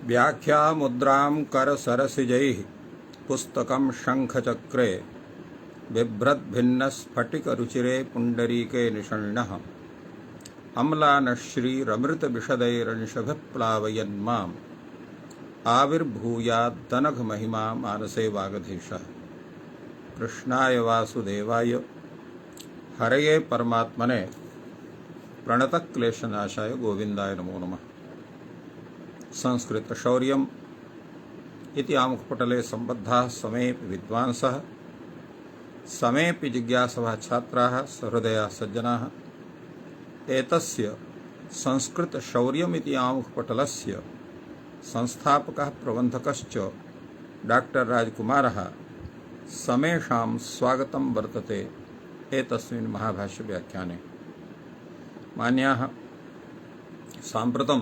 व्याख्या मुद्रां करसरसिजैः पुस्तकं शङ्खचक्रे बिभ्रद्भिन्नस्फटिकरुचिरे पुण्डरीके निषण्णः अम्लानश्रीरमृतविशदैरंशभिः प्लावयन्माम् आविर्भूयाद्दनघमहिमा मानसे वागधीशः। कृष्णाय वासुदेवाय हरये परमात्मने प्रणतक्लेशनाशाय गोविंदाय नमो नमः। संस्कृत शौर्यम् इति आमुखपटले सम्बद्धाः समेऽपि विद्वांसः समेऽपि जिज्ञासवः छात्राः सहृदयाः सज्जनाः एतस्य संस्कृत शौर्यम् इति आमुखपटलस्य संस्थापकः प्रबन्धकश्च डॉक्टर राजकुमारः समेषां स्वागतं वर्तते एतस्मिन् महाभाष्य व्याख्याने। मान्याः, साम्प्रतं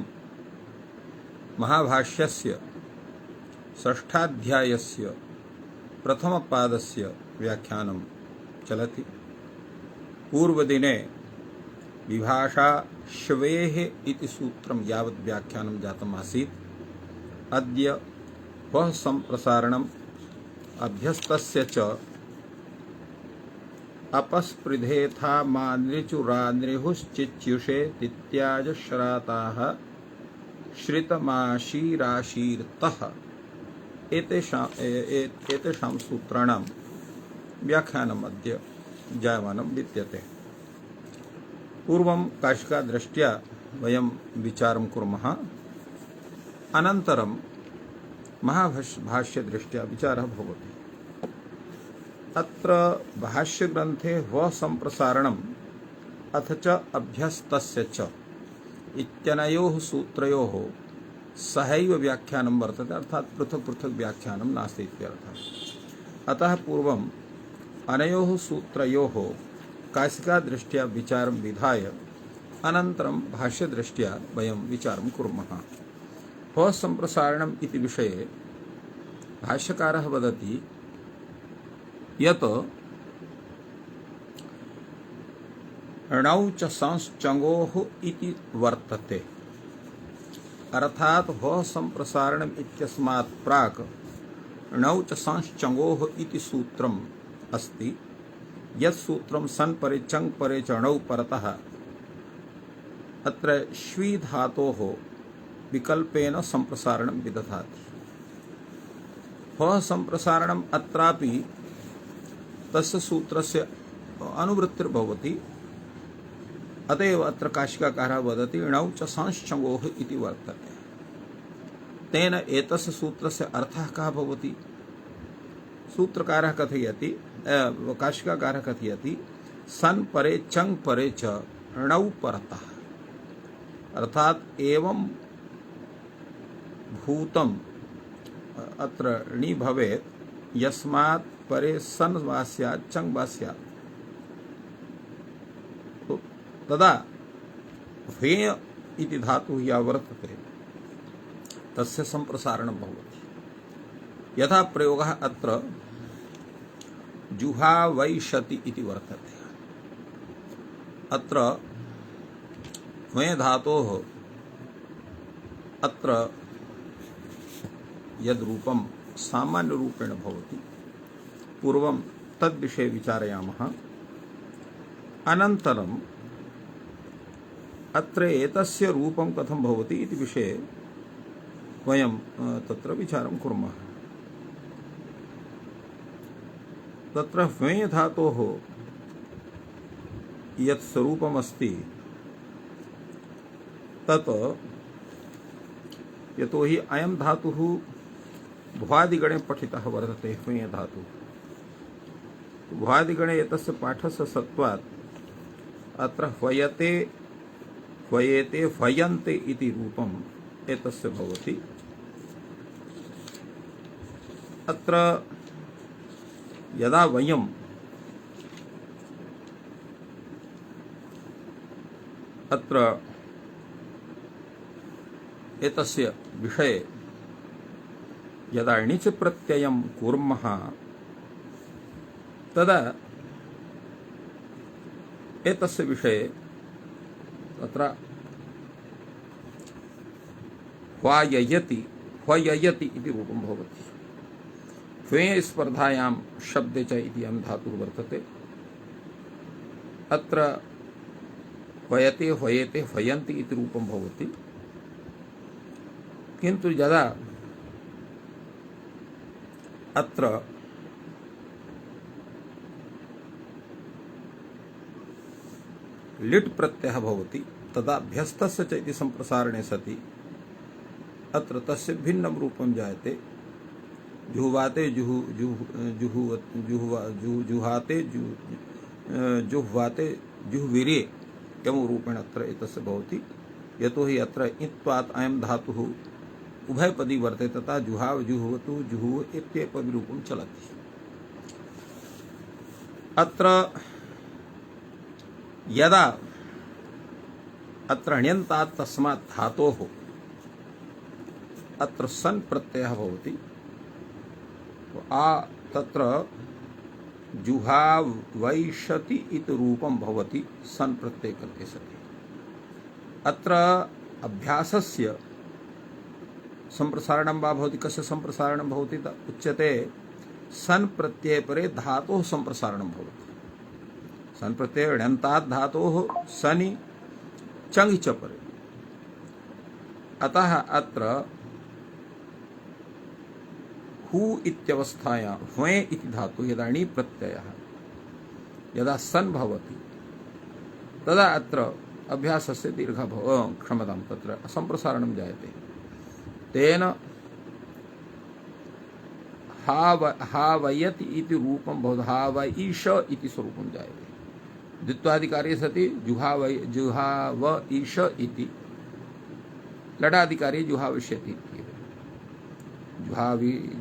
महाभाष्यस्य षष्ठाध्यायस्य प्रथमपादस्य व्याख्यानं चलति। पूर्वदिने विभाषा श्वेः इति सूत्रं यावत् व्याख्यानं जातम् आसीत्। अद्य वः सम्प्रसारणम् अभ्यस्तस्य च अपस्पृधेथा मानृचुरानृहुश्चिच्युषे तित्याजश्राताः श्रितमाशीराशीर्तः एतेषां सूत्राणां व्याख्यानम् अद्य जायमानं विद्यते। पूर्वं काशिकादृष्ट्या वयं विचारं कुर्मः, अनन्तरं महाभाष्यदृष्ट्या विचारः भवति। अत्र भाष्यग्रन्थे ह्वः सम्प्रसारणम् अथ च अभ्यस्तस्य च इत्यनयोः सूत्रयोः सहैव व्याख्यानं वर्तते, अर्थात् पृथक् पृथक् व्याख्यानं नास्ति इत्यर्थः। अतः पूर्वम् अनयोः सूत्रयोः काशिकादृष्ट्या विचारं विधाय अनन्तरं भाष्यदृष्ट्या वयं विचारं कुर्मः। ह्वः सम्प्रसारणम् इति विषये भाष्यकारः वदति यत् णौ च संश्चङ्गोः इति वर्तते, अर्थात् ह्वः सम्प्रसारणम् इत्यस्मात् प्राक् णौ च संश्चङ्गोः इति सूत्रम् अस्ति। यत् सूत्रं सन् परे चङ् परे च णौ परतः अत्र श्वी धातोः विकल्पेन सम्प्रसारणं विदधाति। ह्वः सम्प्रसारणम् अत्रापि तस्य सूत्रस्य अनुवृत्तिर्भवति। अतएव अत्र काशिकाकारः वदति णौ च संश्चङ्गोः इति वर्तते। तेन एतस्य सूत्रस्य अर्थः कः भवति? सूत्रकारः कथयति, काशिकाकारः कथयति सन् परे चङ् परे च णौ परतः, अर्थात् एवं भूतम् अत्र णी भवेत् यस्मात् परे सन् वा स्यात् चङ् वा स्यात्, तदा ह्वेय इति धातुः या वर्तते तस्य सम्प्रसारणं भवति। यथा प्रयोगः अत्र जुहावैशति इति वर्तते। अत्र ह्वेय धातोः अत्र यद्रूपं सामान्यरूपेण भवति, पूर्वं तद्विषये विचारयामः। अनन्तरम् अत्र एतस्य रूपं कथं भवति इति विषये वयं तत्र विचारं कुर्मः। तत्र ह्वेय धातोः यत् स्वरूपमस्ति तत् यतोहि अयं धातुः भ्वादिगणे पठितः वर्तते। ह्वेय धातुः भ्वादिगणे एतस्य पाठस्य सत्त्वात् अत्र ह्वयते ह्वयेते ह्वयन्ते इति रूपम् एतस्य भवति। अत्र यदा वयं अत्र एतस्य विषये यदा णिच प्रत्ययं कुर्मः तदा एतस्य विषये तत्र ह्वाययति ह्वययति इति रूपं भवति। ह्वे स्पर्धायां शब्दे च इति अयं धातुः वर्तते। अत्र ह्वयते ह्वयेते ह्वयन्ति इति रूपं भवति, किन्तु यदा अत्र लिट् प्रत्ययः भवति तदा अभ्यस्तस्य च इति सम्प्रसारणे सति अत्र तस्य भिन्नं रूपं जायते। जुह्वाते जुहाते जुह्वाते जुह्विरे एवं रूपेण अत्र एतस्य भवति। यतोहि अत्र इत्वात् अयं धातुः उभयपदी वर्तते तथा जुहाव जुह्वतु जुहुव इत्येपदि रूपं चलति। अत्र यदा अत्र ण्यन्तात् तस्मात् धातोः अत्र सन् प्रत्ययः भवति, तत्र जुहावैषति इति रूपं भवति सन् प्रत्यय कृते सति। अत्र अभ्यासस्य संप्रसारणं वा भवति। कस्य संप्रसारणं भवति उच्यते सन् प्रत्यये परे धातोः संप्रसारणं भवति। सन् प्रत्यये ण्यन्तात् धातोः सनि चङि च परे। अतः अत्र हु इत्यवस्थायां ह्वे इति धातु यदा णी प्रत्ययः यदा सन् भवति तदा अत्र अभ्यासस्य दीर्घ क्षमतां तत्र संप्रसारणं जायते। तेन हावयति इति रूपं भवति, हावईश इति स्वरूपं जायते। द्वित्वाधिकारी सति जुहावईश इति, लडाधिकारी जुहाविष्यति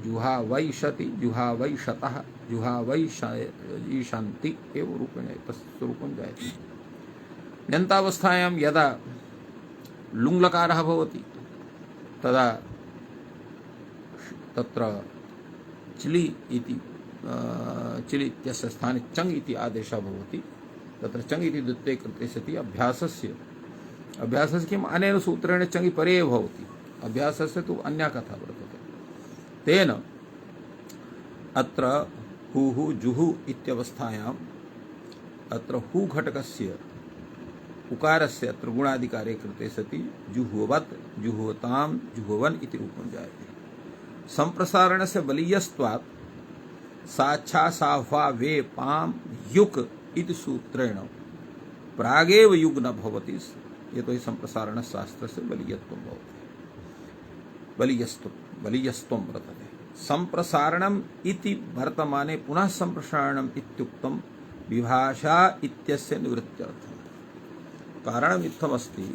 जुहावैषति जुहावैषतः जुहावैषन्ति एवं रूपेण तस्य रूपं जायते। ण्यन्तावस्थायां यदा लुङ्लकारः भवति तदा तत्र चिलि इति चिलि इत्यस्य स्थाने चङ् इति आदेशः भवति। तत्र चङ् इति द्वित्वे कृते सति अभ्यासस्य किम् अनेन सूत्रेण चङि परे भवति। अभ्यासस्य तु अन्या कथा वर्तते। तेन अत्र हुः जुहु इत्यवस्थायाम् अत्र हु घटकस्य उकारस्य अत्र गुणाधिकारे कृते सति जुह्ववत् जुह्वतां जुह्वन् इति रूपं जायते। संप्रसारणस्य बलीयस्त्वात् साच्छा साह्वा वे पां युक् इति सूत्रेण प्रागेव युग् न भवति। यतोहि संप्रसारणशास्त्रस्य बलीयत्वं भवति, बलीयस्त्वं वर्तते। संप्रसारणम् इति वर्तमाने पुनः संप्रसारणम् इत्युक्तं विभाषा इत्यस्य निवृत्त्यर्थम्। कारणम् इत्थमस्ति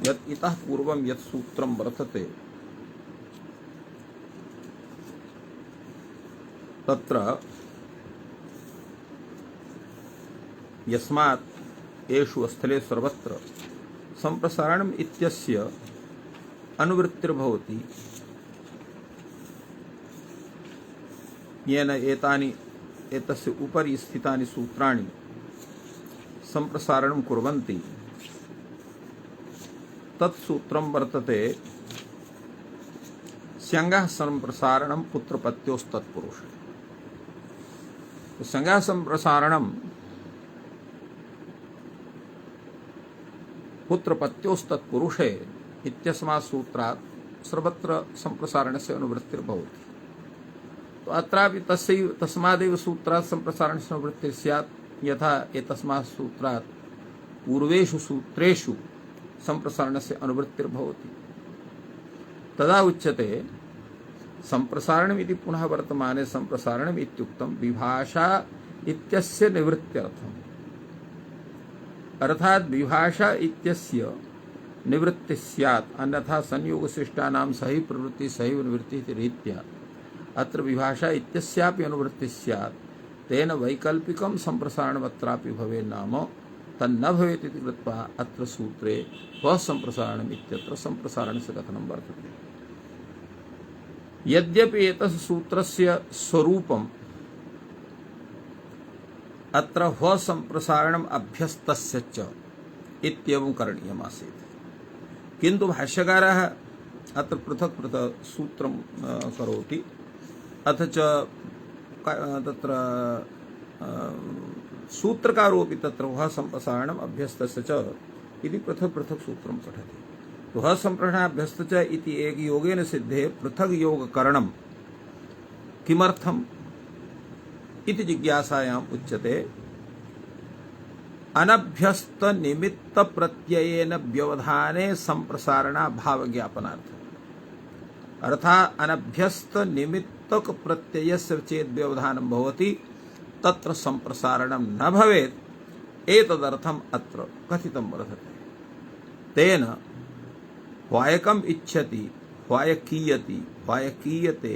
यत् इतः पूर्वं यत् सूत्रं वर्तते तत्र यस्मात् एषु स्थले सर्वत्र संप्रसारणम् इत्यस्य अनुवृत्तिर्भवति, येन एतानि एतस्य उपरि स्थितानि सूत्राणि संप्रसारणं कुर्वन्ति, तत्सूत्रं वर्तते स्यङ्गः संप्रसारणं पुत्रपत्योस्तत्पुरुषे। स्यङ्गः संप्रसारणं पुत्रपत्योस्तत्पुरुषे इत्यस्मात् सूत्रात् सर्वत्र संप्रसारणस्य अनुवृत्तिर्भवति। तो अत्रापि तस्मादेव सूत्रात् संप्रसारणस्य अनुवृत्तिः स्यात्, यथा एतस्मात् सूत्रात् पूर्वेषु सूत्रेषु संप्रसारणस्य अनुवृत्तिर्भवति। तदा उच्यते संप्रसारणम् इति पुनः वर्तमाने संप्रसारणम् इत्युक्तं विभाषा इत्यस्य निवृत्त्यर्थम्। अर्थात् विभाषा इत्यस्य निवृत्ति स्यात्, अन्यथा संयोगशिष्टानां सही प्रवृत्ति सही निवृत्ति इति रीत्या अत्र विभाषा इत्यस्यापि अनुवृत्ति स्यात्। तेन वैकल्पिकं संप्रसारणमत्रापि भवेत्, नाम तन्न भवेत् इति कृत्वा अत्र सूत्रे वह संप्रसारणम् इत्यत्र संप्रसारणस्य कथनं वर्तते। यद्यपि एतस्य सूत्रस्य स्वरूपम् अत्र वह संप्रसारणम् अभ्यस्तस्य च इत्येवं करणीयमासीत्, किन्तु भाष्यकारः अत्र पृथक् पृथक् सूत्रं करोति। अथ च तत्र सूत्रकारोऽपि तत्र वः सम्प्रसारणम् अभ्यस्तस्य च इति पृथक् पृथक् सूत्रं पठति। वः सम्प्रसारणम् अभ्यस्त च इति एक योगेन सिद्धे पृथक् योगकरणं किमर्थम् इति जिज्ञासायाम् उच्यते। अनभ्यस्त निमित्त प्रत्ययेन व्यवधाने संप्रसारणा भाव ज्ञापनार्थ। अर्थात् अनभ्यस्त निमित्तक प्रत्ययस्य चेत् व्यवधानं भवति तत्र संप्रसारणं न भवेत् एतदर्थम् अत्र कथितं वर्तते। तेन वायकम् इच्छति वायकीयति वायकीयते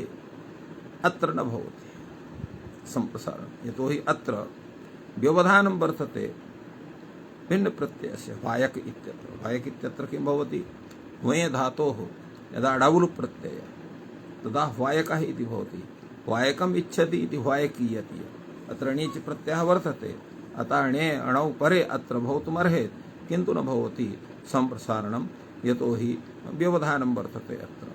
अत्र न भवति संप्रसारणं। यतोहि अत्र व्यवधानं वर्तते भिन्न प्रत्ययस्य वायक इत्यत्र। वायक इत्यत्र किं भवति? वय धातोः यदा डबुल प्रत्यय तदा वायकः इति भवति। वायकम् इच्छति इति वायकीयति। अत्र णीच प्रत्ययः वर्तते, अतः णे अणौ परे अत्र भवितुमर्हेत्, किन्तु न भवति संप्रसारणं, यतोहि व्यवधानं वर्तते अत्र।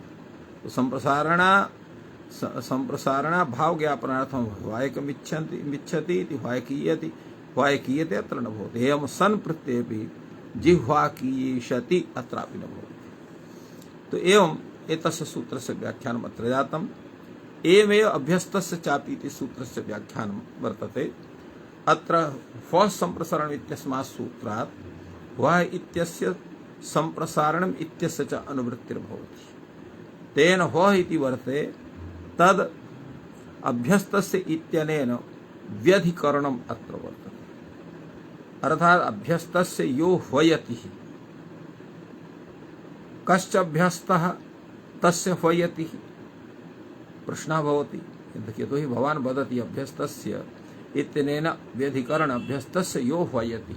संप्रसारणा भाव ज्ञापनार्थं वायकम् इच्छति इति वायकीयति वायकीयते अत्र न भवति। एवं सन् प्रत्ययेपि जिह्वाकीयेषति अत्रापि न भवति। तो एवं एतस्य सूत्रस्य व्याख्यानम् अत्र जातम्। एवमेव अभ्यस्तस्य चापि इति सूत्रस्य व्याख्यानं वर्तते। अत्र वः सम्प्रसारणम् इत्यस्मात् सूत्रात् वः इत्यस्य सम्प्रसारणम् इत्यस्य च अनुवृत्तिर्भवति। तेन वः इति वर्ते तद् अभ्यस्तस्य इत्यनेन व्यधिकरणम् अत्र वर्तते। अर्थात् अभ्यस्तस्य यो ह्वयतिः, कश्च अभ्यस्तः तस्य ह्वयतिः प्रश्नः भवति। यतोहि भवान् वदति अभ्यस्तस्य इत्यनेन व्यधिकरण अभ्यस्तस्य यो ह्वयति,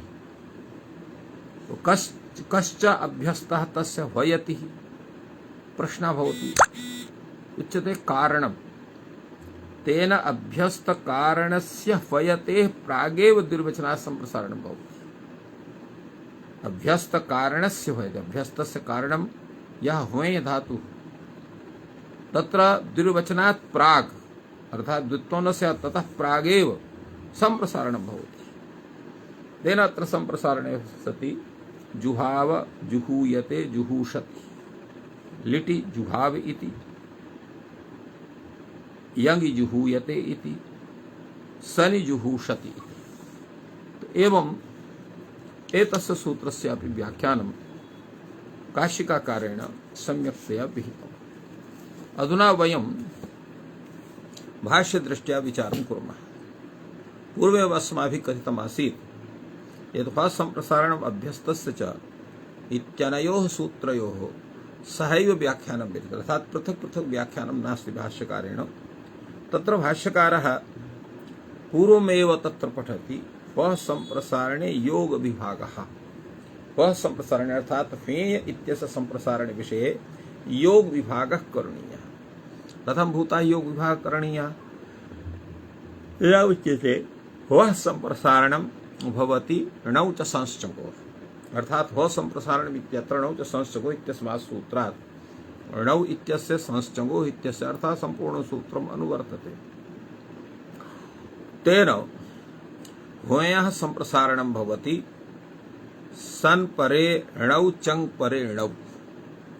तो कश्च अभ्यस्तः तस्य ह्वयतिः प्रश्नः भवति। उच्यते कारणं तेन अभ्यस्त कारणस्य ह्वयतेः प्रागेव द्विर्वचनात् संप्रसारणं भवति। अभ्यस्त कारणस्य ह्वयते, अभ्यस्तस्य कारणं यः ह्वय धातुः तत्र द्विर्वचनात् प्राग् अर्थात् द्वित्वस्य ततः प्रागेव संप्रसारणं भवति। तेन अत्र संप्रसारणे सति जुहाव जुहूयते जुहूषति, लिटि जुहाव इति, यङि जुहूयते इति, सनि जुहूषति इति। तो एवं एतस्य सूत्रस्यापि व्याख्यानं काशिकाकारेण सम्यक्तया विहितम्। अधुना वयं भाष्यदृष्ट्या विचारं कुर्मः। पूर्वमेव अस्माभिः कथितमासीत् यत् वः सम्प्रसारणम् अभ्यस्तस्य च इत्यनयोः सूत्रयोः सहैव व्याख्यानं विद्यते। अर्थात् पृथक् पृथक् व्याख्यानं नास्ति भाष्यकारेण। तत्र भाष्यकारः पूर्वमेव तत्र पठति वः सम्प्रसारणे योग विभागः। वः सम्प्रसारणे अर्थात् फेय इत्यस्य सम्प्रसारणे विषये योग विभागः करणीयः। कथं भूता योग विभागः करणीयः? यदा उच्यते वः सम्प्रसारणं भवति णौ च संश्चको। अर्थात् वः सम्प्रसारणम् इत्यत्र णौ च संश्चको इत्यस्मात् सूत्रात् णौ इत्यस्य संश्चको इत्यस्य अर्थात् सम्पूर्णं सूत्रम् अनुवर्तते। तेन भूयः सम्प्रसारणं भवति सन् परे णौ चङ् परे णौ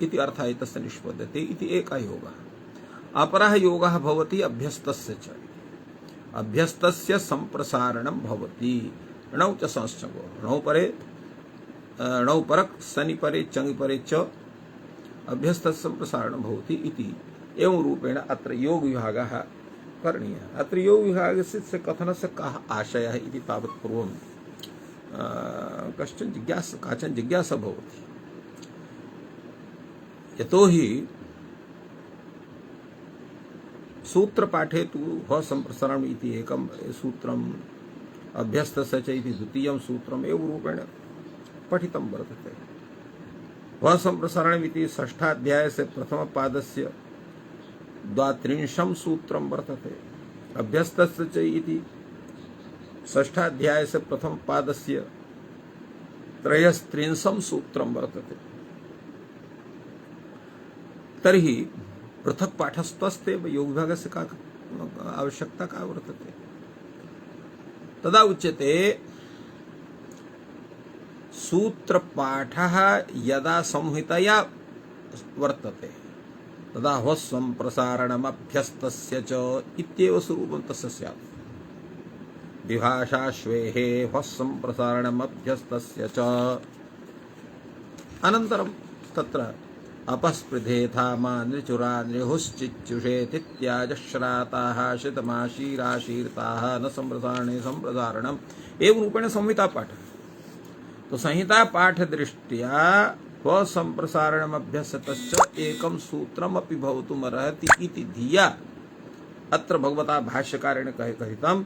इति अर्थः एतस्य निष्पद्यते इति एकः योगः। अपरः योगः भवति अभ्यस्तस्य च। अभ्यस्तस्य सम्प्रसारणं भवति णौ च संश्चको, णौ परे णौ परक् सनि परे चङ् परे च अभ्यस्तस्य सम्प्रसारणं भवति इति एवं रूपेण अत्र योग विभागः करणीयः। अत्र योग विभागस्य कथनस्य कः आशयः इति तावत् पूर्वं काचन जिज्ञासा भवति। यतोहि सूत्रपाठे तु वः सम्प्रसारणम् इति एकं सूत्रम् अभ्यस्तस्य च इति द्वितीयं सूत्रम् एवं रूपेण पठितं वर्तते। वः सम्प्रसारणम् इति षष्ठाध्यायस्य प्रथमपादस्य 32 सूत्रं वर्तते। अभ्यस्तस्य च इति षष्ठाध्यायस्य प्रथमपादस्य 33 सूत्रं वर्तते। तर्हि पृथक् पाठस्थस्तेव योगविभागस्य का आवश्यकता का वर्तते? तदा उच्यते सूत्रपाठः यदा संहितया वर्तते तदा ह्वस्संप्रसारणमभ्यस्तस्य च इत्येव स्वरूपं तस्य स्यात्। विभाषाश्वेः ह्वस्संप्रसारणमभ्यस्तस्य च अनन्तरं तत्र अपस्पृधेथा मा नृचुरा नृहुश्चिच्युषेतित्याजश्राताः शितमाशीराशीर्ताः न संप्रसारणे संप्रसारणम् एवं रूपेण संहिता पाठ। तो संहिता पाठ दृष्ट्या संप्रसारणमभ्यस्तश्च एकं सूत्रमपि भवितुमर्हति इति धिया अत्र भगवता भाष्यकारेण कथितं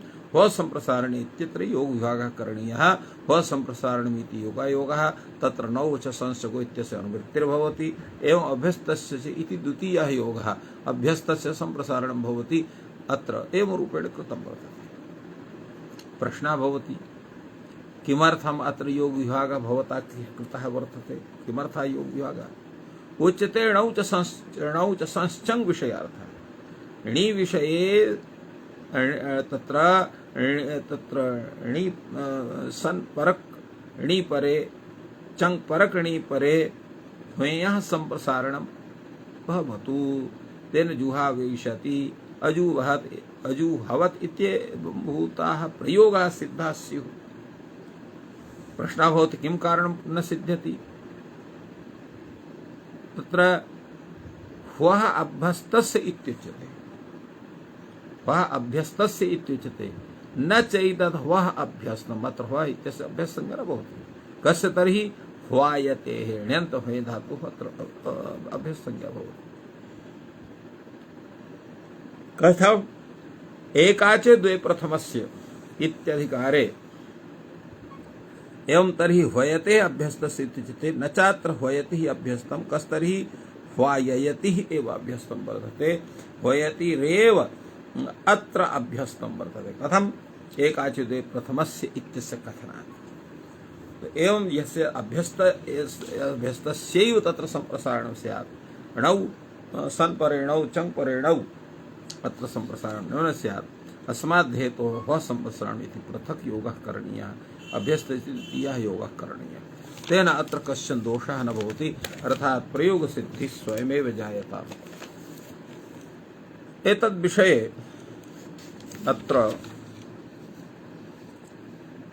संप्रसारणे इत्यत्र योग विभागः करणीयः। संप्रसारणमिति योगायोगः तत्र नौ च संशको इत्यस्य अनुवृत्तिर्भवति एवं अभ्यस्तस्य च इति द्वितीयः योगः अभ्यस्तस्य संप्रसारणं भवति अत्र एवं रूपेण कृतं वर्तते। प्रश्नः भवति किमर्थम् अत्र योग विभागः भवता कृतः वर्तते? किमर्थः योग विभागः? उच्यते णौ च संश्चङ् विषयार्थः। णी विषये तत्र णी सन् परक् णी परे चङ् परक् णी परे द्वयः संप्रसारणं भवतु तेन जुहावेशति अजुहवत् इत्येवभूताः प्रयोगाः सिद्धाः स्युः। प्रश्नः भवति किं कारणं न सिद्ध्यति? तत्र ह्वः अभ्यस्तस्य इत्युच्यते। ह्वः अभ्यस्तस्य इत्युच्यते न चैतद् ह्वः अभ्यस्तम्। अत्र ह्वः इत्यस्य अभ्यस्तसंज्ञा न भवति। कस्य तर्हि ह्वायतेः ण्यन्त ह्वे धातुः अत्र अभ्यस्तसंज्ञा भवति। कथम्? एकाचे द्वे प्रथमस्य इत्यधिकारे एवं तर्हि ह्वयते अभ्यस्तस्य इत्युच्यते न चात्र ह्वयति अभ्यस्तं कस्तर्हि ह्वाययति एव अभ्यस्तं वर्तते ह्वयतिरेव अत्र अभ्यस्तं वर्तते। कथम्? एकाचे द्वे प्रथमस्य इत्यस्य कथनात्। एवं यस्य अभ्यस्तस्यैव तत्र संप्रसारणं स्यात्। णौ सन्परेणौ चङ्परेणौ अत्र संप्रसारणं न स्यात्। अस्मात् हेतोः ह्वः संप्रसारणम् इति पृथक् योगः करणीयः। अभ्यस्तः योगः करणीयः। तेन अत्र कश्चन दोषः न भवति अर्थात् प्रयोगसिद्धिः स्वयमेव जायताम्। एतद्विषये अत्र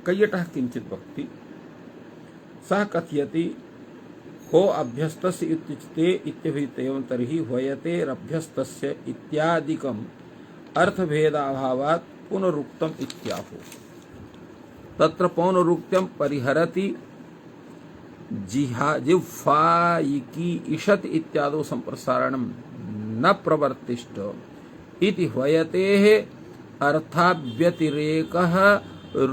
कैयटः किञ्चित् वक्ति। सः कथयति हो अभ्यस्तस्य इत्युच्यते इत्यभिहितेवं तर्हि ह्वयतेरभ्यस्तस्य इत्यादिकम् अर्थभेदाभावात् पुनरुक्तम् इत्याहुः। तत्र पौनरुक्त्यं परिहरति जिह्वायिकी ईषत् इत्यादौ संप्रसारणं न प्रवर्तिष्ठ इति ह्वयतेः अर्थाव्यतिरेकः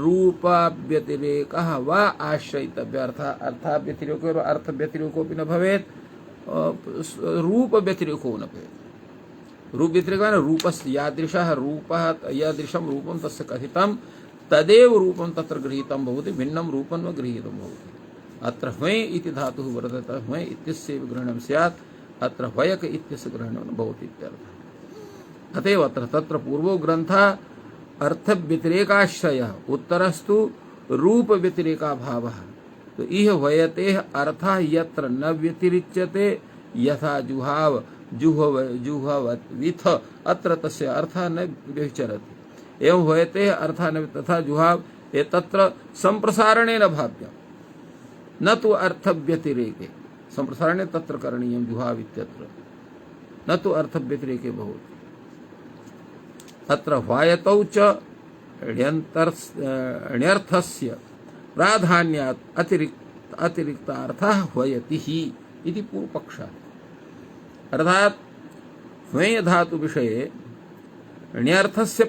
रूपाव्यतिरेकः वा आश्रयितव्यः। अर्थाव्यतिरेको अर्थव्यतिरेकोऽपि न भवेत् रूपव्यतिरेको न भवेत्। रूपव्यतिरेकः रूपस्य यादृशः रूपः यादृशं रूपं तस्य कथितं तदेव रूपं तत्र गृहीतं भवति भिन्नं रूपं न गृहीतं भवति। अत्र ह्वे इति धातुः वर्तते ह्वे इत्यस्यैव ग्रहणं स्यात् अत्र ह्वयक इत्यस्य ग्रहणं न भवति इत्यर्थः। अतएव अत्र तत्र पूर्वो ग्रन्थः अर्थव्यतिरेकाश्रयः उत्तरस्तु रूपव्यतिरेकाभावः। तो इह ह्वयतेः अर्थः यत्र न व्यतिरिच्यते यथा जुहाव जुहवत् अत्र तस्य अर्थः न व्यभिचरति। एवं ह्वयतेः अर्थः न तथा जुहाव एतत्र संप्रसारणे न भाव्यम् न तु अर्थव्यतिरेके। संप्रसारणे तत्र करणीयं जुहाव इत्यत्र न तु अर्थव्यतिरेके भवति। अत्र ह्वायतौ च ण्यर्थस्य प्राधान्यात् अतिरिक्तार्थः ह्वयतिः इति पूर्वपक्षः। अर्थात् ह्वेय धातु विषये ण्यर्थस्य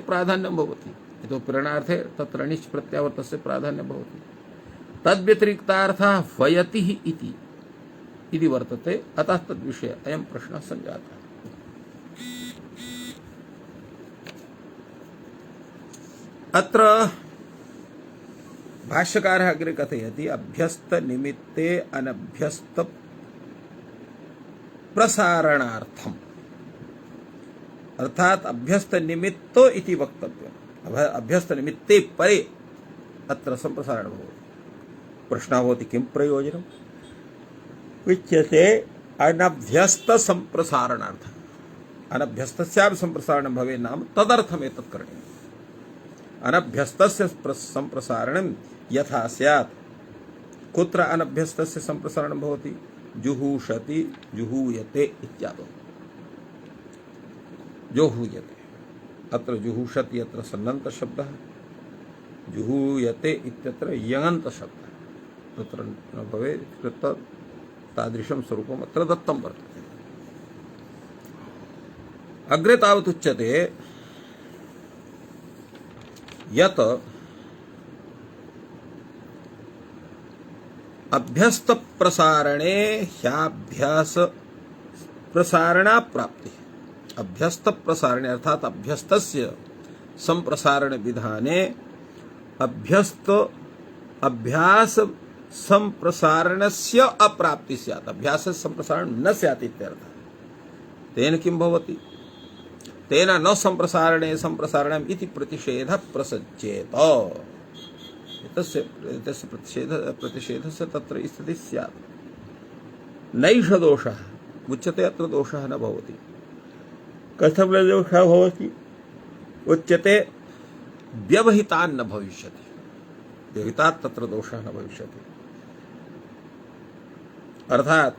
प्राधान्यं भवति। इतो प्रेरणार्थे तत्र णिच् प्रत्यावर्तस्य प्राधान्यं भवति। तद्व्यतिरिक्तार्थः ह्वयतिः इति वर्तते। अतः तद्विषये अयं प्रश्नः सञ्जातः। अत्र भाष्यकारः अग्रे कथयति अभ्यस्त निमित्ते अनभ्यस्त प्रसारणार्थम अर्थात अभ्यस्त निमित्तो इति वक्तव्यम्। अभ्यस्त निमित्ते परे अत्र संप्रसारणं भवति। प्रश्नः भवति किं प्रयोजनम्? उच्यते अनभ्यस्त संप्रसारणार्थम्। अनभ्यस्तस्यापि संप्रसारणं भवेत् नाम तदर्थम् एतत् करणीयम्। अनभ्यस्तस्य संप्रसारणं यथा स्यात्। कुत्र अनभ्यस्तस्य संप्रसारणं भवति? जुहूषति, जुहूयते इत्यादौ। जुहूयते, अत्र जुहूषति अत्र सन्नन्त शब्दः, जुहूयते इत्यत्र यङन्त शब्दः, तत्र न भवेत्, तादृशं स्वरूपम् अत्र दत्तं वर्तते। अग्रे तावत् उच्यते यत् अभ्यस्त प्रसारणे ह्याभ्यास प्रसारणा प्राप्ति। अभ्यस्त प्रसारणे अर्थात अभ्यस्तस्य संप्रसारण विधाने अभ्यस्त अभ्यास संप्रसारणस्य अप्राप्ति स्यात्। अभ्यास संप्रसारण न स्यात् इत्यर्थः। तेन किं भवति? तेन न संप्रसारणे संप्रसारणम् इति प्रतिषेधः प्रसज्येत। तस्य प्रतिषेधस्य तत्र स्थितिः स्यात्। नैष दोषः उच्यते, अत्र दोषः न भवति। कथं न दोषः भवति? उच्यते व्यवहितान् न भविष्यति। व्यवहितात् तत्र दोषः न भविष्यति। अर्थात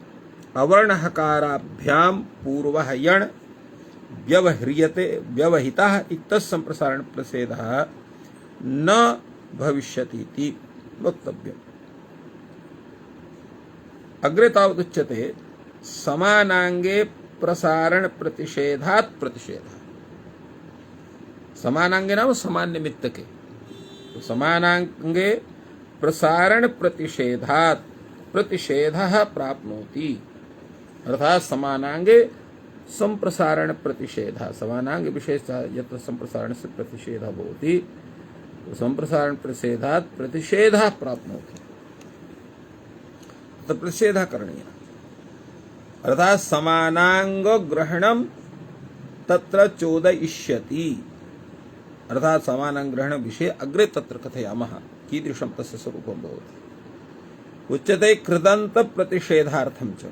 अवर्णहकाराभ्यां पूर्वः यण् व्यवह्रियते व्यवहितः इत्यस्य संप्रसारण प्रतिषेधः न भविष्यति इति वक्तव्यम्। अग्रे तावत् उच्यते समानांगे प्रसारण प्रतिषेधात् प्रतिषेधः। समानांगे नाम समान निमित्तके। तो समानांगे प्रसारण प्रतिषेधात् प्रतिषेधः प्राप्नोति। अर्थात समानांगे संप्रसारण प्रतिषेधः। समानांग विशेषतः यत्र संप्रसारण से प्रतिषेधः भवति, तो संप्रसारण प्रतिषेधात् प्रतिषेधः प्राप्नोति। तो प्रतिषेधः करणीयः। अर्थात समानांग ग्रहणं तत्र चोदयिष्यति। अर्थात समानांग ग्रहण विषये अग्रे तत्र कथयामः कीदृशं तस्य स्वरूपं भवति। उच्यते कृदन्त प्रतिषेधार्थं च।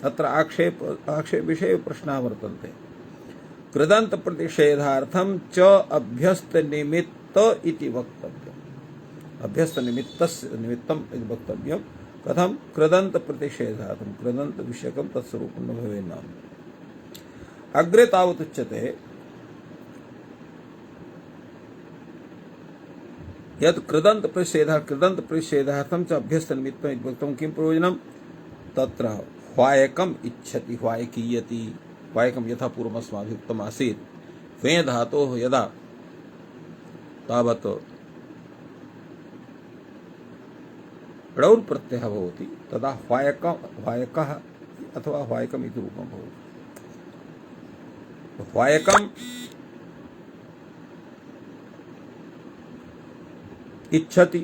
अत्र आक्षेप विषये प्रश्नाः वर्तन्ते। कृदन्त प्रतिषेधार्थं च अभ्यस्त निमित्त इति वक्तव्यम्। अभ्यस्त निमित्तम् इति वक्तव्यम्। कथं? कृदन्त प्रतिषेधार्थं। कृदन्त विषयकं तत्स्वरूपं न भवेत् नाम। अग्रे तावत् उच्यते यत् कृदन्त प्रतिषेधार्थं च अभ्यस्त निमित्तम् इति वक्तुं किं प्रयोजनं? तत्र ह्वायकम् इच्छति, ह्वायकीयति। ह्वायकं यथा पूर्वम् अस्माभिः उक्तम् आसीत्। ह्वे धातोः यदा तावत् णौर् प्रत्ययः भवति तदा ह्वायकः अथवा ह्वायकम् इति रूपं भवति। ह्वायकम् इच्छति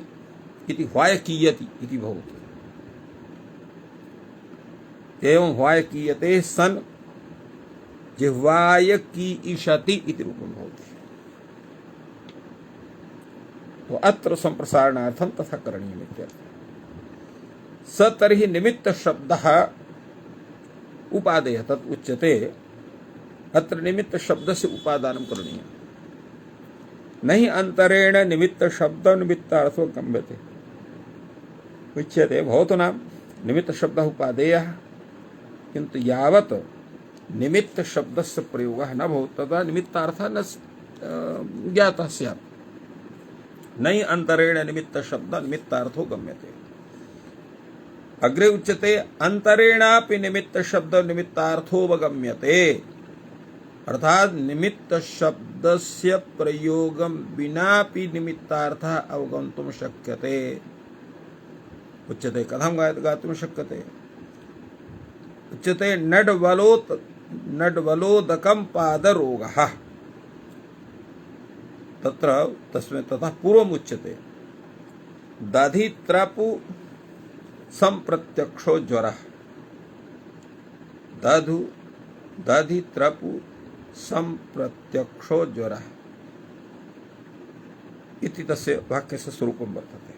इति ह्वायकीयति इति भवति। एवं ह्वायकीयते सन् जिह्वायकीइषति इति रूपं भवति। तो अत्र संप्रसारणार्थं तथा करणीयम् इत्यर्थः। स तर्हि निमित्त शब्दः उपादेयः। तत् उच्यते अत्र निमित्त शब्दस्य उपादानं करणीयम्। नहि अंतरेण निमित्त शब्द निमित्तार्थो गम्यते। उच्यते भवतु नाम निमित्त शब्दः उपादेयः, किन्तु यावत् निमित्त शब्दस्य प्रयोगः न भवति तदा निमित्तार्थः न ज्ञातः स्यात्। नहि अंतरेण निमित्त शब्द निमित्तार्थो गम्यते। अग्रे उच्यते अंतरेणापि निमित्त शब्द निमित्तार्थोऽवगम्यते। अर्थात निमित्त शब्दस्य प्रयोगं विनापि निमित्तार्थः अवगन्तुं शक्यते। उच्यते कथं गातुं शक्यते? उच्यते नड्वलोदकं पादरोगः। तत्र तस्मिन् ततः पूर्वम् उच्यते दधित्रपु संप्रत्यक्षो ज्वरः। दधु दधि त्रपु संप्रत्यक्षो ज्वरः इति तस्य वाक्यस्य स्वरूपं वर्तते।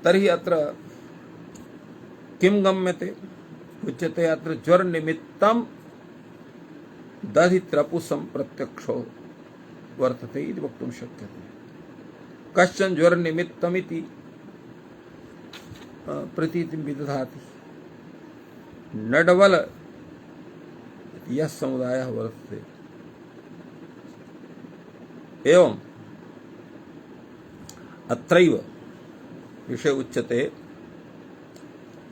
तर्हि अत्र किं गम्यते उच्यते अत्र ज्वर निमित्तं दधि त्रपु संप्रत्यक्षो वर्तते इति वक्तुं शक्यते। कश्चन ज्वर निमित्तमिति प्रतीतिं विदधाति। नडवल यह समुदायः वर्तते। एवं अत्रैव विषय उच्यते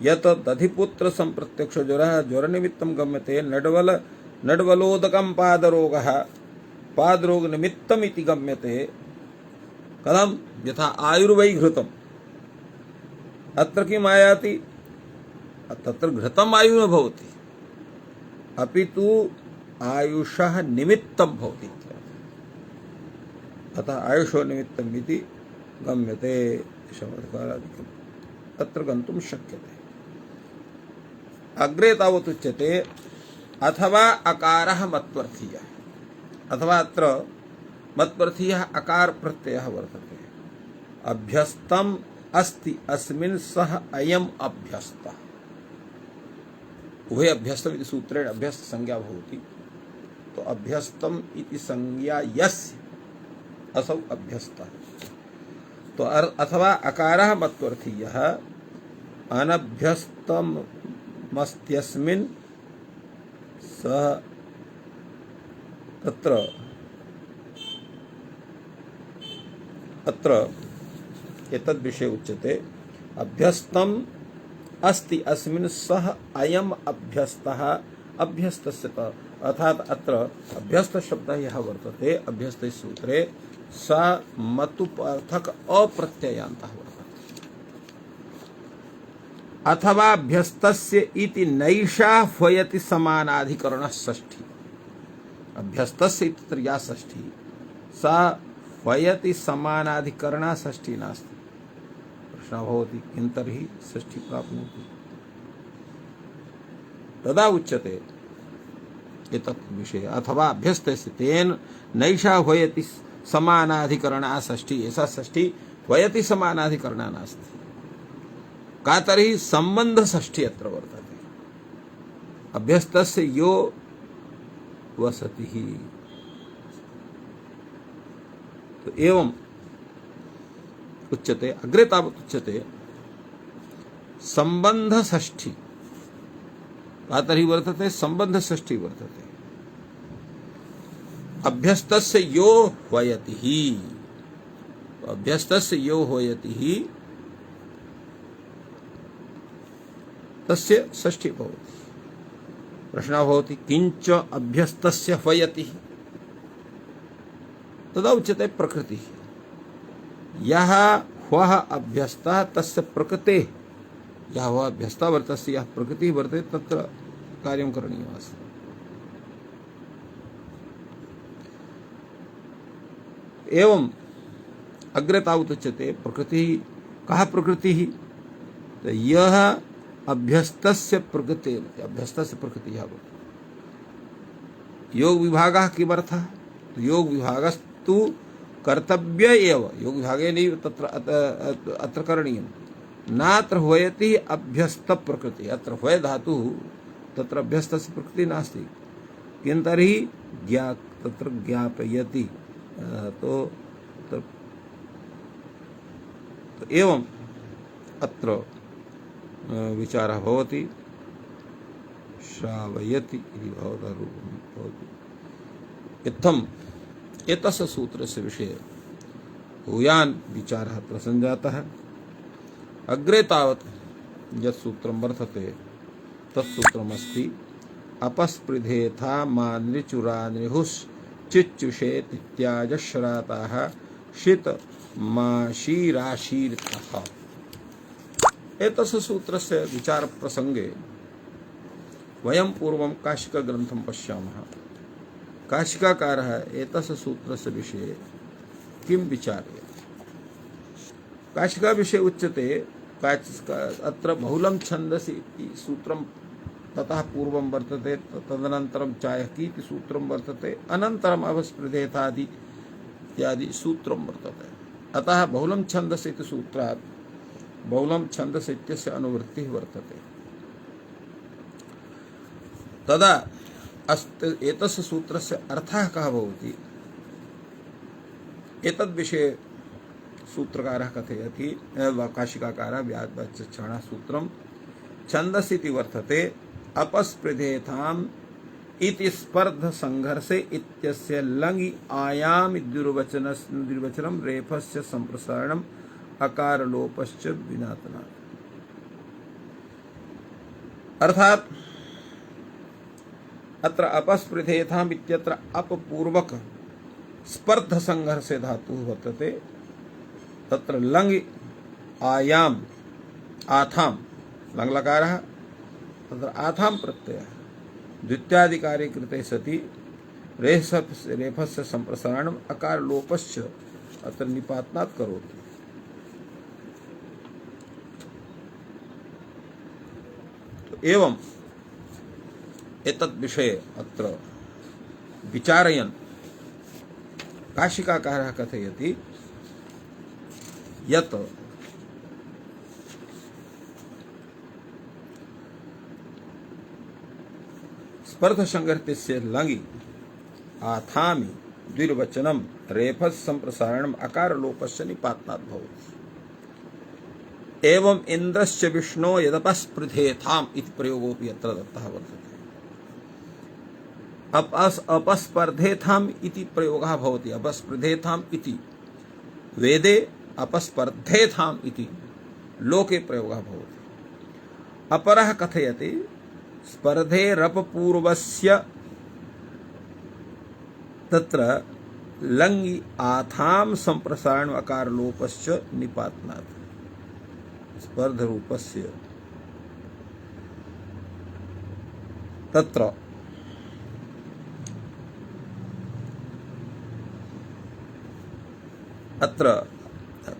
यत् दधिपुत्र संप्रत्यक्ष ज्वरः ज्वरनिमित्तं गम्यते। नडवलोदकं पादरोगः पादरोगनिमित्तम् इति गम्यते। कथं यथा आयुर्वै घृतम् अत्र किम् आयाति तत्र घृतम् आयु न भवति अपि तु आयुषः निमित्तं भवति। अतः आयुषो निमित्तम् इति गम्यते। शब्दकारादिकम् अत्र गन्तुं शक्यते। अग्रे तावत् उच्यते अथवा अकारः मत्वर्थीयः। अथवा अत्र मत्वर्थीयः अकार प्रत्ययः वर्तते। अभ्यस्तम् अस्ति अस्मिन् सः अयम् अभ्यस्तः। उभय अभ्यस्तम् इति सूत्रेण अभ्यस्त संज्ञा भवति। तो अभ्यस्तम् इति संज्ञा यस्य असौ अभ्यस्तः। तो अथवा अकारः मत्वर्थीयः अनभ्यस्तमस्त्यस्मिन् सः तत्र अत्र एतद्विषये उच्यते अभ्यस्तम् अस्ति अस्मिन् सः अयम् अभ्यस्तः। अभ्यस्तस्य अर्थात अत्र अभ्यस्त शब्दः यः वर्तते अभ्यस्त सूत्रे स मतुपर्थक अप्रत्ययान्तः वर्तते। अथवा अभ्यस्तस्य इति नैषा ह्वयति समानाधिकरणः षष्ठी। अभ्यस्तस्य इत्यत्र या षष्ठी सा ह्वयति समानाधिकरणा षष्ठी नास्ति। प्रश्नः भवति किं तर्हि षष्ठी प्राप्नोति। तदा उच्यते एतत् विषये अथवा अभ्यस्तस्य तेन नैषा ह्वयति समानाधिकरणा षष्ठी। ऐसा षष्ठी ह्वयति समानाधिकरणा नास्ति। का तर्हि संबंध षष्ठी अत्र वर्तते। अभ्यस्तस्य यो वसति ही। तो एवं उच्यते अग्रे तावत् उच्यते संबंध षष्ठी। का तर्हि वर्तते संबंध षष्ठी वर्तते। अभ्यस्तस्य यो ह्वयति ही। अभ्यस्तस्य यो ह्वयति ही तस्य षष्ठी भवति। प्रश्नः भवति किंच अभ्यस्तस्य ह्वयति। तदा उच्यते प्रकृतिः। यः ह्वः अभ्यस्तः तस्य प्रकृतेः यः ह्वः अभ्यस्तः वर्तस्य यः प्रकृतिः वर्तते तत्र कार्यं करणीयमस्ति। एवं अग्रे तावत् उच्यते प्रकृतिः। कः प्रकृतिः। यः अभ्यस्तस्य प्रकृतेः अभ्यस्तस्य प्रकृतिः भवति। योग विभागः किमर्थः। योग विभागस्तु कर्तव्य एव। योग विभागेनैव तत्र अत्र करणीयम्। नात्र ह्वयति अभ्यस्त प्रकृति। अत्र ह्वय धातुः तत्र अभ्यस्तस्य प्रकृतिः नास्ति। किं तर्हि तत्र ज्ञापयति। तो एवं अत्र विचारः भवति। श्रावयति इति भवतः रूपं भवति। इत्थम् एतस्य सूत्रस्य विषये भूयान् विचारः अत्र सञ्जातः। अग्रे तावत् यत् सूत्रं वर्तते तत्सूत्रमस्ति अपस्पृधेथा मानृचुरानृहुश्चिच्युषेतित्याजश्राताः शीत माशीराशीर्तः। एतस्य सूत्रस्य विचारप्रसङ्गे वयं पूर्वं काशिकाग्रन्थं पश्यामः। काशिकाकारः एतस्य सूत्रस्य विषये किं विचारयति। काशिका विषये उच्यते अत्र बहुलं छन्दसि इति सूत्रं ततः पूर्वं वर्तते तदनन्तरं चायकी इति सूत्रं वर्तते अनन्तरम् अवस्पृधेथादि इत्यादि सूत्रं वर्तते। अतः बहुलं छन्दस् इति सूत्रात् बहुलं छन्दस् इत्यस्य अनुवृत्तिः वर्तते। तदा एतस्य सूत्रस्य अर्थः कः भवति एतद्विषये सूत्रकारः कथयति काशिकाकारः व्याचक्षणः सूत्रं छन्दस् इति वर्तते अपस्पृधेथाम् इति स्पर्ध संघर्षे इत्यस्य लङि आयाम द्विर्वचनं रेफस्य संप्रसारणम् अकारलोपश्च विनातनात्। अर्थात अत्र अपस्पृधेथाम् इत्यत्र अपपूर्वक स्पर्ध संघर्षे धातुः वर्तते। तत्र लङि आयाम आथाम लङ्लकारः तत्र आथां प्रत्ययः द्वित्यादिकारे कृते सति रेफस्य संप्रसारणम् अकार लोपश्च अत्र निपातनात् करोति। तो एवं एतद् विषये अत्र विचारयन् काशिकाकारः कथयति यत् स्पर्धसंघर्षस्य लङि आथामि द्विर्वचनं रेफस् संप्रसारणम् अकारलोपस्य निपातनात् भवति। एवं इन्द्रश्च विष्णो यदपस्पृधेथाम् इति प्रयोगोऽपि अत्र दत्तः वर्तते। अपस्पर्धेथाम् इति प्रयोगः भवति। अपस्पृधेथाम् इति वेदे अपस्पर्धेथाम् इति लोके प्रयोगः भवति। अपरः कथयति स्पर्धेरपपूर्वस्य तत्र लङि आथां संप्रसारण अकारलोपश्च निपातनात्। स्पर्धरूपस्य तत्र अत्र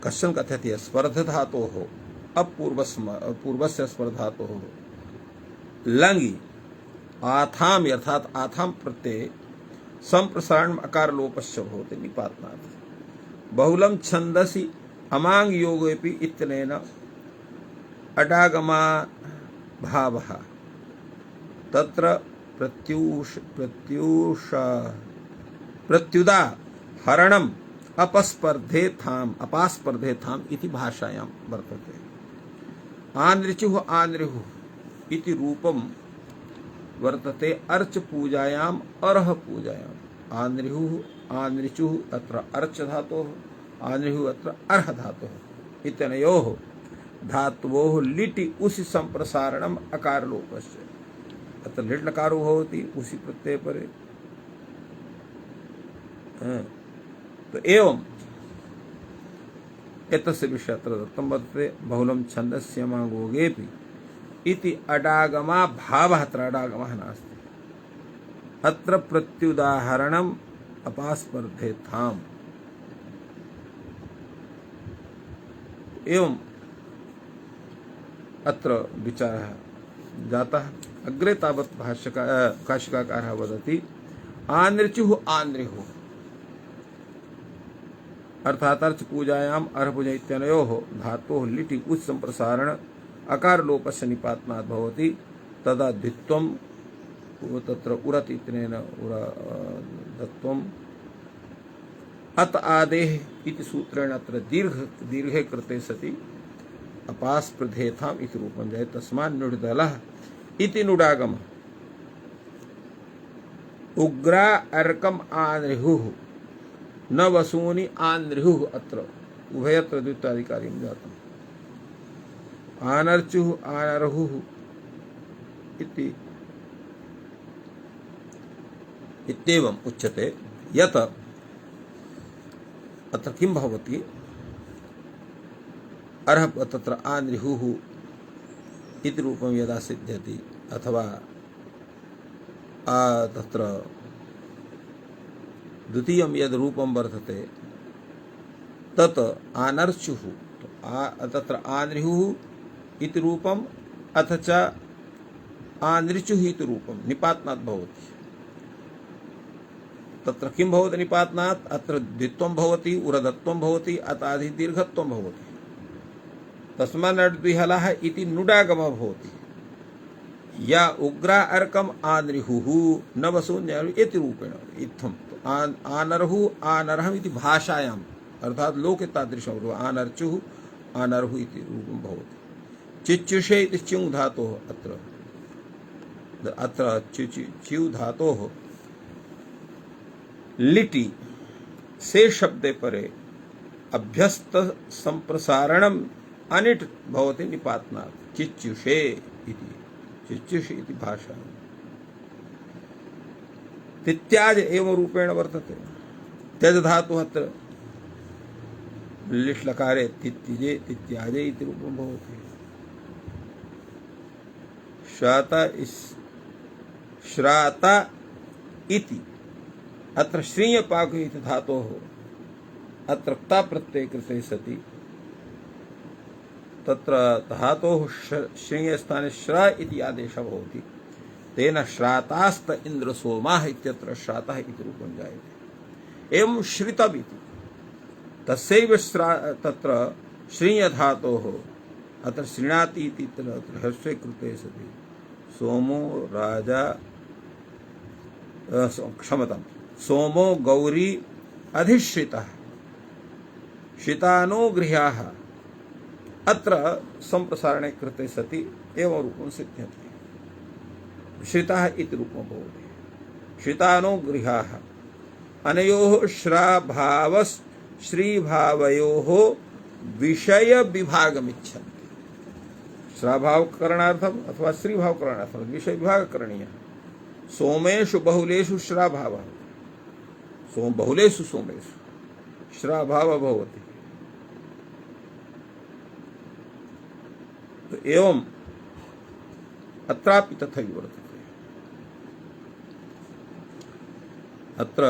कश्चन कथयति स्पर्धधातोः अपूर्वस्य स्पर्धातोः लङि आथाम अर्थात आथाम प्रत्यये संप्रसारण अकार लोपश्च भवति निपातनात्। बहुलं छन्दसि अमांग योगेपि इत्यनेन अडागमा भावः तत्र प्रत्युदा हरणम् अपास्पर्धेथाम् इति भाषायां वर्तते। आनृचुः आनृहुः इति रूपं वर्तते अर्च पूजायाम् अरह पूजायाम्। आनृहुः आनृचुः अत्र अर्च धातोः आनृहुः अत्र अर्ह धातोः इत्यनयोः धातवोः लिटि उसी संप्रसारणम् अकारलोपस्य। अत्र लिट् लकारो भवति उसी प्रत्यय परे। तो एवं एतस्य विषये अत्र दत्तं वर्तते। बहुलं छन्दस्यमागोगेऽपि इति अडागमा भावः अत्र अडागमः नास्ति। अत्र प्रत्युदाहरणम् अपास्पर्धेथाम्। एवं अत्र विचारः जातः। अग्रे तावत् काशिकाकारः वदति आनृचुः आनृहुः अर्थात अर्च पूजायाम् अर्ह पूजा इत्यनयोः धातोः लिटि उच् संप्रसारण अकार लोपस्य निपातनात् भवति। तदा द्वित्वं तत्र उरत् इत्यनेन दत्त्वम् अत आदेः इति सूत्रेण अत्र दीर्घे कृते सति अपास्पृधेथाम् इति रूपं जायते। तस्मात् नुडिदलः इति नुडागमः। उग्रा अर्कम् आनृहुः न वसूनि आनृहुः अत्र उभयत्र द्वित्वाधिकार्यं जातम्। आनर्चुः आनर्हुः इति इत्येवम् उच्यते। यत् अत्र किं भवति अर्ह तत्र आनृहुः इति रूपं यदा सिद्ध्यति अथवा तत्र द्वितीयं यद् रूपं वर्तते तत् आनर्चुः तत्र आनृहुः इति रूपम् अथ च आनृचुः इति रूपं निपातनात् भवति। तत्र किं भवति निपातनात्? अत्र द्वित्वं भवति, उरदत्वं भवति, अतादि दीर्घत्वं भवति। तस्मात् द्विहलः इति नुडागमः भवति। या उग्रा अर्कम आनृहुः न वसून्य इति रूपेण इत्थम् आनरहुः आनरहम् इति भाषायाम् अर्थात् लोके तादृशं रूपम् आनर्चुः आनरहुः इति रूपं भवति। चिच्युषे इति च्युः धातोः अत्र च्युः धातोः लिटि से शब्दे परे अभ्यस्त संप्रसारणम् अनिट् भवति निपातनात् चिच्युषे इति। चिच्युष इति भाषा तित्याज एवं रूपेण वर्तते। त्यज धातुः अत्र लिट् लकारे तित्यजे तित्याजे इति रूपं भवति। श्राता इति अत्र श्रीयपाक इति धातोः अत्र क्ता प्रत्यये कृते सति तत्र धातोः श्रेय स्थाने श्रा इति आदेशः भवति। तेन श्रातास्त इंद्र सोमाः इत्यत्र श्रातः इति रूपं जायते। एवं श्रितम् इति तस्यैव तत्र श्रीय धातोः अत्र श्रीणाति इति तत्र ह्रस्वे कृते सति सोमो राजा क्षमतां सोमो गौरी अधिश्रितः शितानो गृह्याः अत्र संप्रसारणे कृते सति एवं रूपं सिद्ध्यति। श्रितः इति रूपं भवति। शितानो गृह्याः अनयोः श्राभावस् श्रीभावयोः विषय विभागमिच्छन्ति। श्राभाव करणार्थम अथवा श्रीभाव करणार्थम विषय विभाग करणीयः। सोमेषु बहुलेषु श्राभावः सोम बहुलेषु सोमेषु श्राभावः भवति। तो एवं अत्रापि तथैव वर्तते। अत्र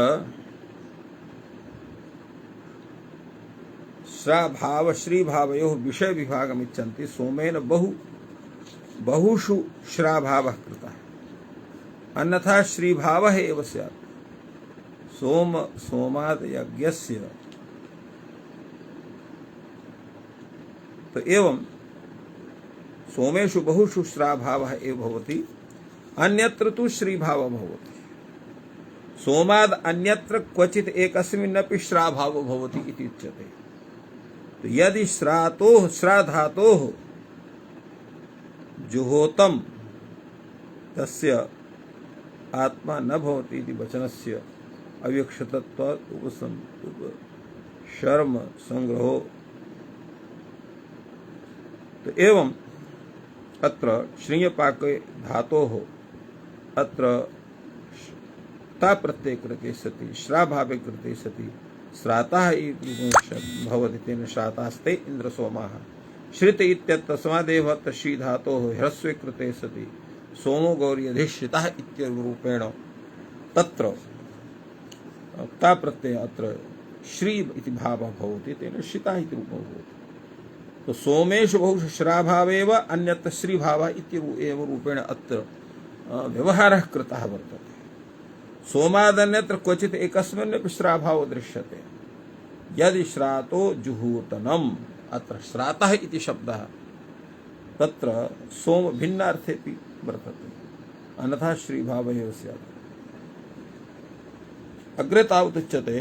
श्राभाव श्रीभावयोः विषय विभागमिच्छन्ति। सोमेन बहुषु श्राभावः कृतः अन्यथा श्रीभावः एव स्यात्। सोमाद् यज्ञस्य तो एवं सोमेषु बहुषु श्राभावः एव भवति अन्यत्र तु श्रीभावः भवति। सोमाद् अन्यत्र क्वचित् एकस्मिन्नपि श्राभावो भवति इति उच्यते। तो यदि श्राधातोः जुहोतम तस्य आत्मा न भवति इति वचनस्य अव्यक्षतत्वात् उपशर्म संग्रहो। तो एवं अत्र श्रीयपाके धातोः अत्र ता प्रत्यय कृते सति श्राभावे कृते सति श्राताः भवति। तेन श्रातास्ते इन्द्रसोमाः। श्रित इत्यतस्मादेव अत्र श्री धातोः ह्रस्वे कृते सति सोमो गौरी अधिश्रितः इत्यरूपेण तत्र ता प्रत्यय अत्र श्री इति भावः भवति। तेन श्रितः इति रूपं भवति। तो सोमेषु बहुषु श्राभावेव अन्यत्र श्रीभावः इति एव रूपेण अत्र व्यवहारः कृतः वर्तते। सोमादन्यत्र क्वचित् एकस्मिन्नपि श्राभावो दृश्यते। यदि श्रातो जुहूतनम् अत्र श्रातः इति शब्दः तत्र सोम भिन्नार्थेपि वर्तते अन्यथा श्रीभावः एव स्यात्। अग्रे तावत् उच्यते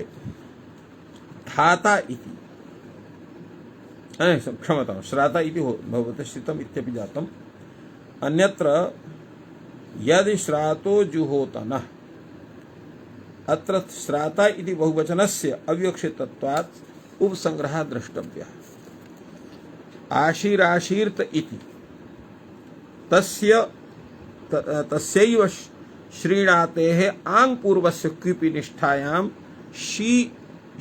धाता इति क्षमतां श्राता इति भवति श्रितम् इत्यपि जातम्। अन्यत्र यदि श्रातो जुहोतनः अत्र श्राता इति बहुवचनस्य अव्यक्षितत्वात् उपसंग्रहः द्रष्टव्यः। आशीराशीर्त इति तस्यैव श्रीणातेः आङ् पूर्वस्य क्विपि निष्ठायां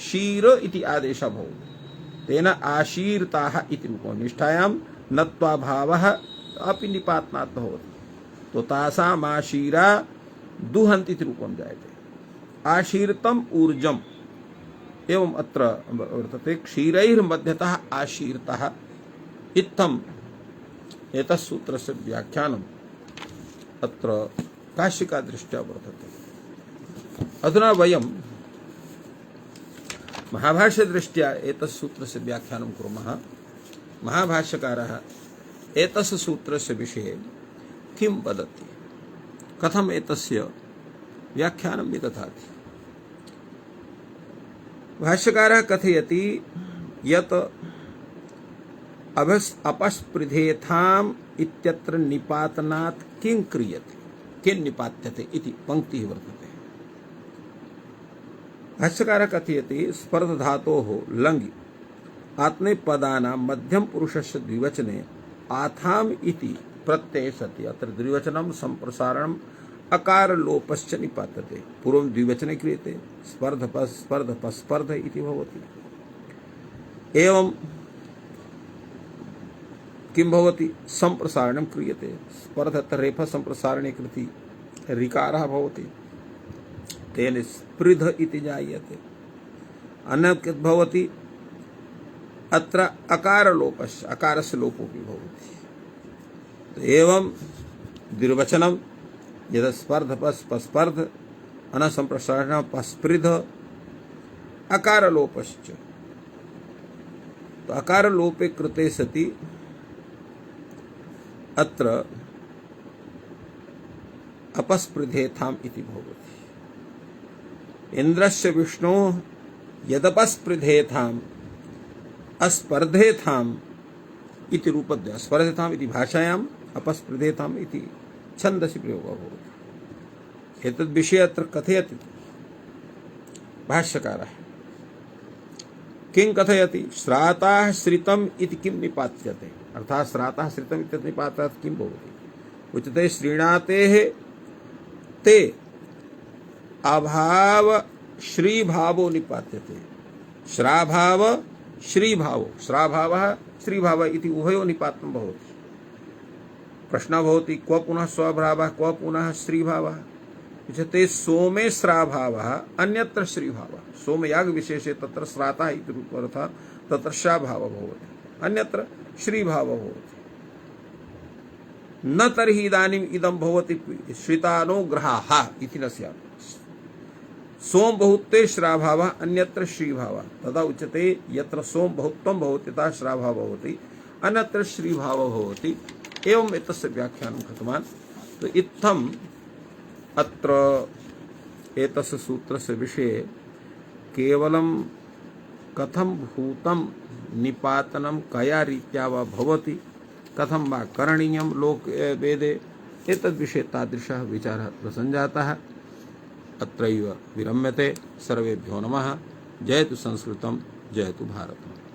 शीर इति आदेशः भवति। तेन आशीर्ताः इति रूपं निष्ठायां नत्वा भावः अपि निपातनात् भवति। तो तासाम् आशीरा दुहन्ति इति रूपं जायते। आशीर्तम् ऊर्जम् एवं अत्र वर्तते। क्षीरैर्मध्यतः आशीर्तः इत्थम् एतत् सूत्रस्य व्याख्यानं अत्र काशिका दृष्ट्या वर्तते। अधुना वयं महाभाष्यदृष्ट्या एतस्य सूत्रस्य व्याख्यानं कुर्मः। महाभाष्यकारः एतस्य सूत्रस्य विषये किं वदति, कथम् एतस्य व्याख्यानं विदधाति। भाष्यकारः कथयति यत् अपस्पृधेथाम् इत्यत्र निपातनात् किं क्रियते, किं निपात्यते इति पंक्तिः वर्तते। भाष्यकारः कथयति स्पर्ध धातोः लङ्गि आत्मनेपदानां मध्यम पुरुषस्य द्विवचने आथाम इति प्रत्यये सति अत्र द्विवचनं संप्रसारणम् अकार लोपश्च निपात्यते। पूर्वं द्विवचने क्रियते स्पर्ध स्पर्ध इति भवति। एवं किं भवति, संप्रसारणं क्रियते। स्पर्ध रेफ संप्रसारणे कृति ऋकारः भवति, तेन स्पृध इति जायते। अन्यत् भवति अत्र अकार लोपश्च, अकारस्य लोपोऽपि भवति। एवं द्विवचनं यदा स्पर्ध अन संप्रसारणं पस्पृध अकार लोपश्च। तो अकार लोपे कृते सति अत्र अपस्पृधेथाम इति भवति। इन्द्रस्य विष्णोः यदपस्पृधेथाम अस्पर्धेथाम इति रूपद्वयं। स्पर्धेथाम इति भाषायाम्, अपस्पृधेथाम इति छन्दसि प्रयोगः भवति। एतद् विषये अत्र कथयति भाष्यकारः। किं कथयति, श्राताः श्रितम् इति किं निपात्यते, अर्थात् श्राताः श्रितम् इत्यत्र निपातात् किं भवति। उच्यते श्रीणातेः ते अभाव श्रीभावो निपात्यते। श्राभाव श्रीभावो, श्राभावः श्रीभावः इति उभयो निपातं भवति। प्रश्नः भवति क्व पुनः स्वभावः क्व पुनः श्रीभावः। उच्यते सोमे श्राभावः अन्यत्र श्रीभावः। सोमयाग विशेषे तत्र श्राता इति रूपर्थः तत्र श्राभावः भवति, अन्यत्र श्रीभावः भवति। न तर्हि इदानीम् इदं भवति श्रितानुग्रहाः इति न स्यात्। सोम बहुत्वे श्राभावः अन्यत्र श्रीभावः, तदा उच्यते यत्र सोम बहुत्वं भवति तथा श्राभावः भवति, अन्यत्र श्रीभावः भवति। एवं एतस्य व्याख्यानं कृतवान्। तो इत्थम् अत्र एतस्य सूत्रस्य विषये केवलं कथं भूतं निपातनं कया रीत्या वा भवति, कथं वा करणीयं लोक वेदे, एतद्विषये तादृशः विचारः प्रसञ्जातः। अत्रैव विरम्यते। सर्वेभ्यो नमः। जयतु संस्कृतं, जयतु भारतम्।